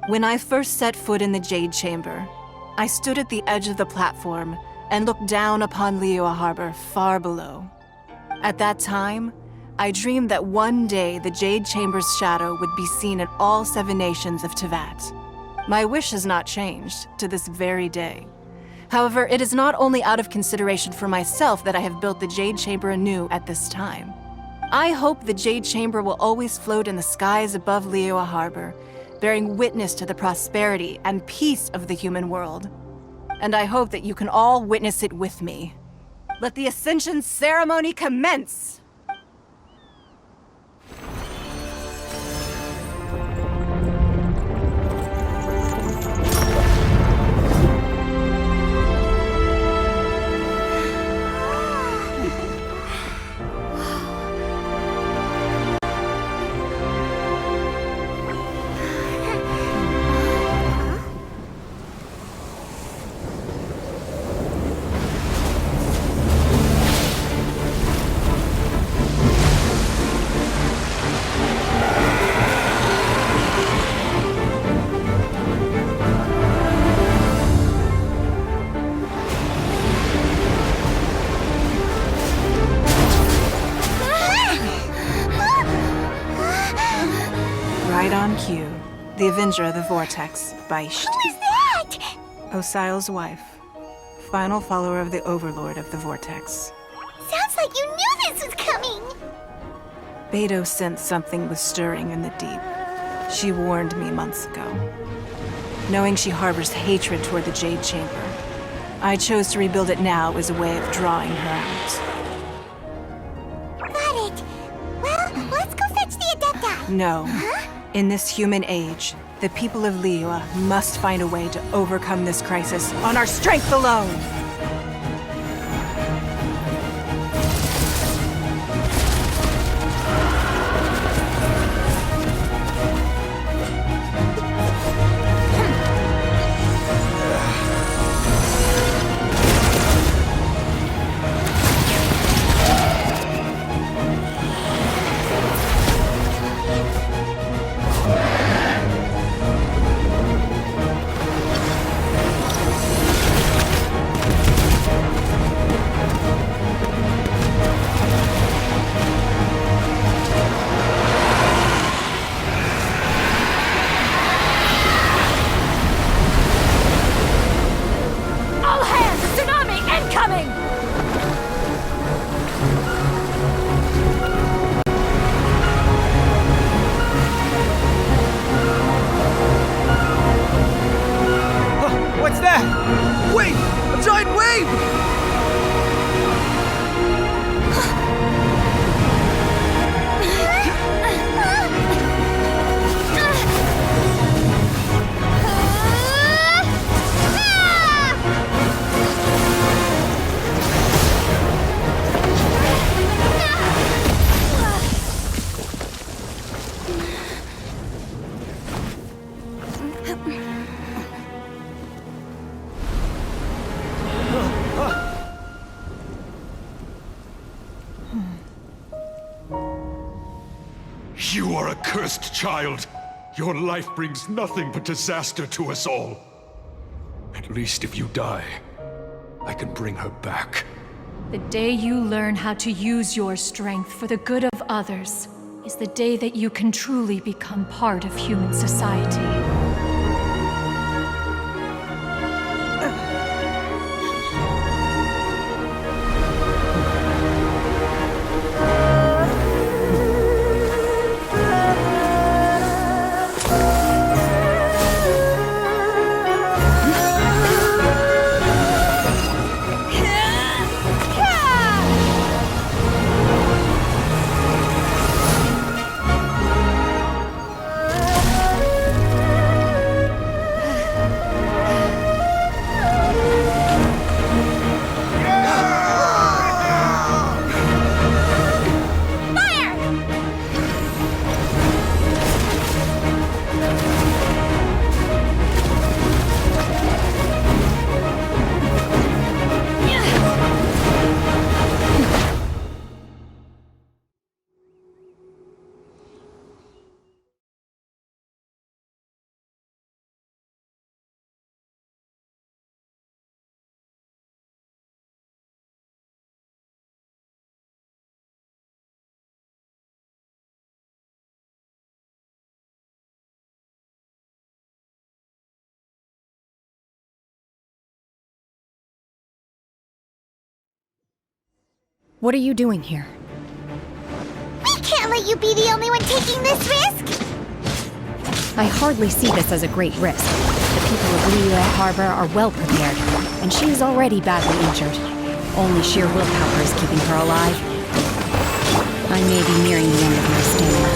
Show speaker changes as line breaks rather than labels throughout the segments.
When I first set foot in the Jade Chamber, I stood at the edge of the platform and looked down upon Liyue Harbor far below. At that time, I dreamed that one day the Jade Chamber's shadow would be seen in all 7 nations of Teyvat. My wish has not changed to this very day. However, it is not only out of consideration for myself that I have built the Jade Chamber anew at this time. I hope the Jade Chamber will always float in the skies above Liyue Harbor, bearing witness to the prosperity and peace of the human world. And I hope that you can all witness it with me. Let the Ascension ceremony commence! Right on cue. The Avenger of the Vortex, Beisht.
Who is that?
Osial's wife. Final follower of the Overlord of the Vortex.
Sounds like you knew this was coming!
Beidou sensed something was stirring in the deep. She warned me months ago. Knowing she harbors hatred toward the Jade Chamber, I chose to rebuild it now as a way of drawing her out.
Got it. Well, let's go fetch the Adepti.
No.
Huh?
In this human age, the people of Liyue must find a way to overcome this crisis on our strength alone!
What's that? Wait! A giant wave!
You are a cursed child. Your life brings nothing but disaster to us all. At least if you die, I can bring her back.
The day you learn how to use your strength for the good of others is the day that you can truly become part of human society.
What are you doing here?
We can't let you be the only one taking this risk!
I hardly see this as a great risk. The people of Liyue Harbor are well prepared, and she is already badly injured. Only sheer willpower is keeping her alive. I may be nearing the end of my stamina,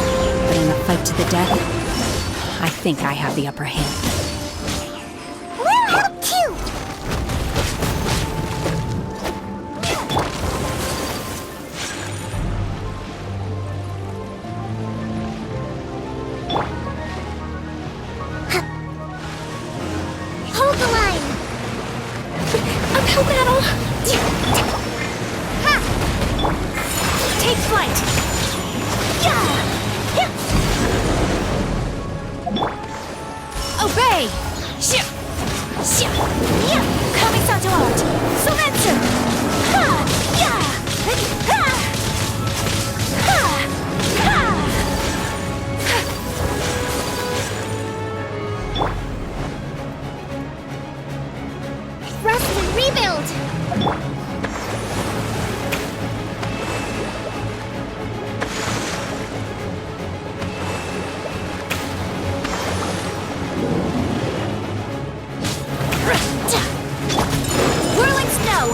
but in a fight to the death, I think I have the upper hand.
We'll help too! Hold the line!
Uphill battle!
Ha!
Take flight! Obey! Ship! Ship! Yeah! Kamisato art! Sometsu! Ha! Yeah! Ha! Ha! Ha!
Rest and rebuild!
Whirling snow!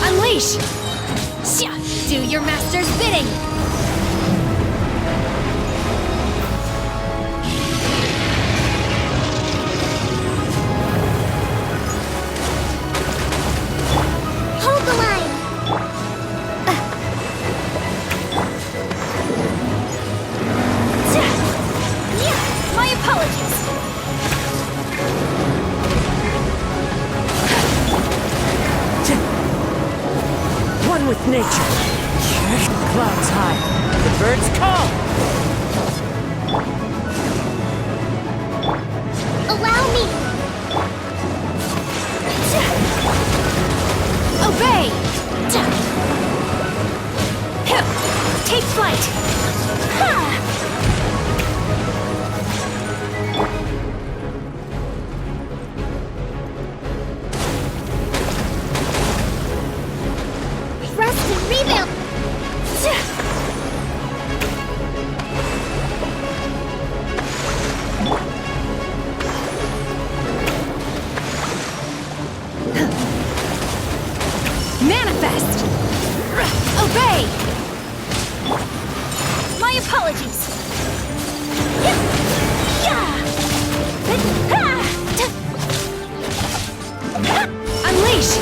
Unleash! Do your master's bidding!
Hold the line!
My apologies!
One with nature. Clouds high. The birds call.
Allow me!
Obey! Take flight!
Rest and rebuild!
Manifest! Obey! My apologies! Unleash!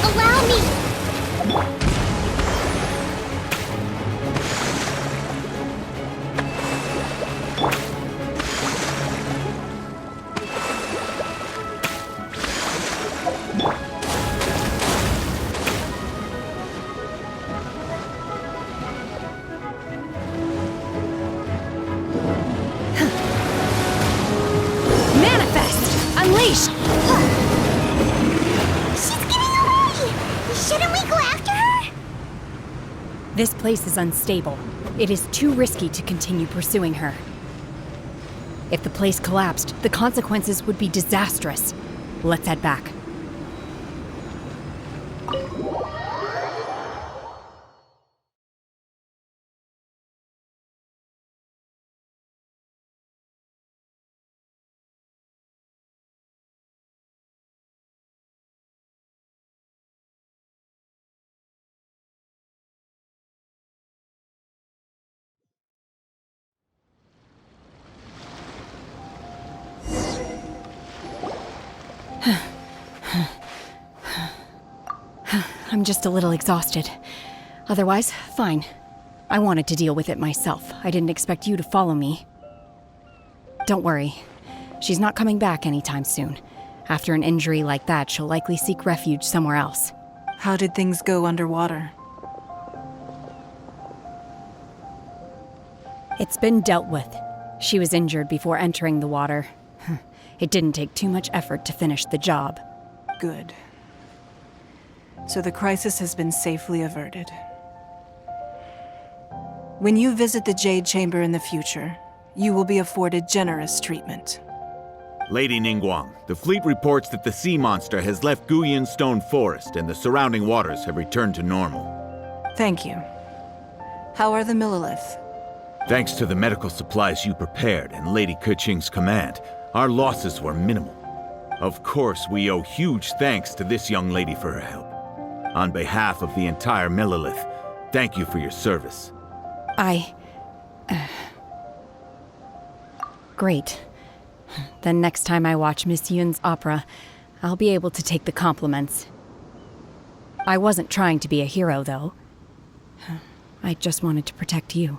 Allow me!
Manifest! Unleash!
She's getting away! Shouldn't we go after her?
This place is unstable. It is too risky to continue pursuing her. If the place collapsed, the consequences would be disastrous. Let's head back. I'm just a little exhausted. Otherwise, fine. I wanted to deal with it myself. I didn't expect you to follow me. Don't worry. She's not coming back anytime soon. After an injury like that, she'll likely seek refuge somewhere else.
How did things go underwater?
It's been dealt with. She was injured before entering the water. It didn't take too much effort to finish the job.
Good. So the crisis has been safely averted. When you visit the Jade Chamber in the future, you will be afforded generous treatment.
Lady Ningguang, the fleet reports that the sea monster has left Guyan Stone Forest and the surrounding waters have returned to normal.
Thank you. How are the Millilith?
Thanks to the medical supplies you prepared and Lady Keqing's command, our losses were minimal. Of course, we owe huge thanks to this young lady for her help. On behalf of the entire Millilith, thank you for your service.
Great. Then next time I watch Miss Yun's opera, I'll be able to take the compliments. I wasn't trying to be a hero, though. I just wanted to protect you.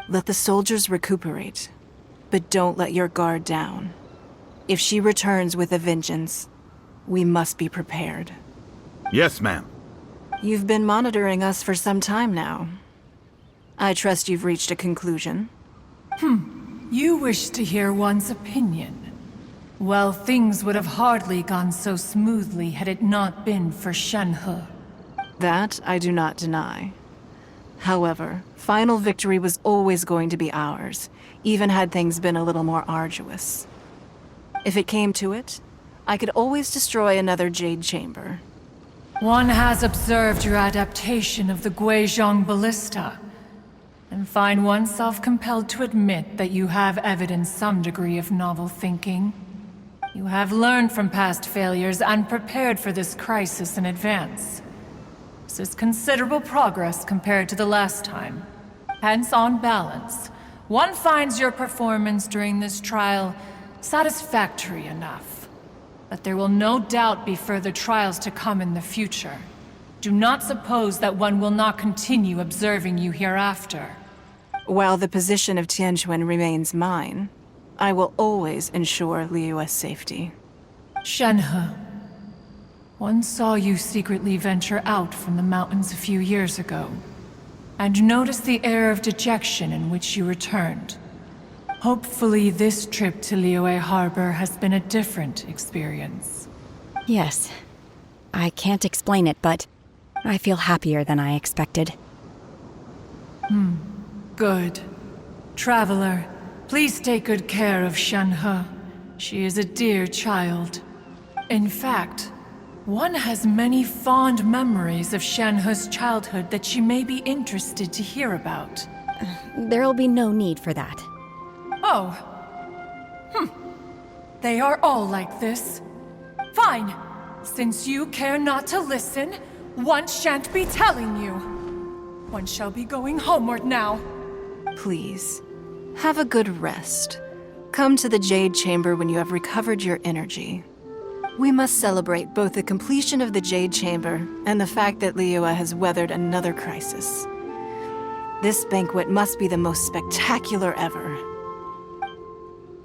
Let the soldiers recuperate, but don't let your guard down. If she returns with a vengeance, we must be prepared.
Yes, ma'am.
You've been monitoring us for some time now. I trust you've reached a conclusion.
You wish to hear one's opinion. Well, things would have hardly gone so smoothly had it not been for Shenhe.
That I do not deny. However, final victory was always going to be ours, even had things been a little more arduous. If it came to it, I could always destroy another Jade Chamber.
One has observed your adaptation of the Guizhong Ballista, and find oneself compelled to admit that you have evidenced some degree of novel thinking. You have learned from past failures and prepared for this crisis in advance. This is considerable progress compared to the last time. Hence, on balance, one finds your performance during this trial satisfactory enough. But there will no doubt be further trials to come in the future. Do not suppose that one will not continue observing you hereafter.
While the position of Tianquan remains mine, I will always ensure Liyue's safety.
Shenhe, one saw you secretly venture out from the mountains a few years ago, and noticed the air of dejection in which you returned. Hopefully this trip to Liyue Harbor has been a different experience.
Yes. I can't explain it, but I feel happier than I expected.
Good. Traveler, please take good care of Shenhe. She is a dear child. In fact, one has many fond memories of Shenhe's childhood that she may be interested to hear about.
There'll be no need for that.
Oh. They are all like this. Fine. Since you care not to listen, one shan't be telling you. One shall be going homeward now.
Please, have a good rest. Come to the Jade Chamber when you have recovered your energy. We must celebrate both the completion of the Jade Chamber and the fact that Liyue has weathered another crisis. This banquet must be the most spectacular ever.